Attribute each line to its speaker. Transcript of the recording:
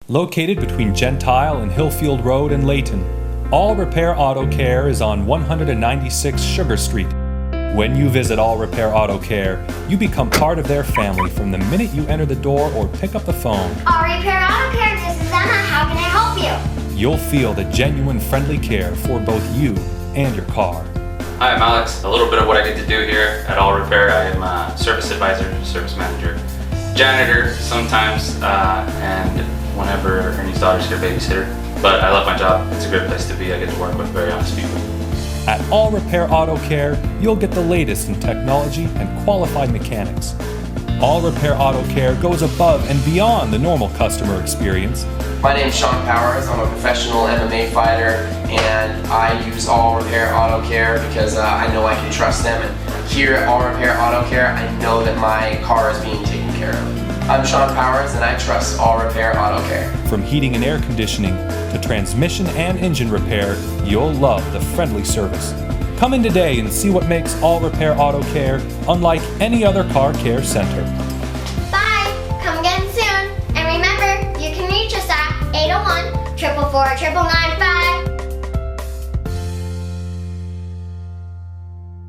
Speaker 1: Located between Gentile and Hillfield Road in Layton, All Repair Auto Care is on 196 Sugar Street. When you visit All Repair Auto Care, you become part of their family from the minute you enter the door or pick up the phone.
Speaker 2: All Repair Auto Care, this is Emma. How can I help you?
Speaker 1: You'll feel the genuine friendly care for both you and your car.
Speaker 3: Hi, I'm Alex. A little bit of what I get to do here at All Repair. I am a service advisor, service manager, janitor sometimes, and whenever Ernie's daughter's here, babysitter. But I love my job. It's a great place to be. I get to work with very honest people.
Speaker 1: At All Repair Auto Care, you'll get the latest in technology and qualified mechanics. All Repair Auto Care goes above and beyond the normal customer experience.
Speaker 4: My name's Sean Powers. I'm a professional MMA fighter, and I use All Repair Auto Care because I know I can trust them. And here at All Repair Auto Care, I know that my car is being taken care of. I'm Sean Powers, and I trust All Repair Auto Care.
Speaker 1: From heating and air conditioning to transmission and engine repair, you'll love the friendly service. Come in today and see what makes All Repair Auto Care unlike any other car care center.
Speaker 2: Bye. Come again soon. And remember, you can reach us at 801-444-9995.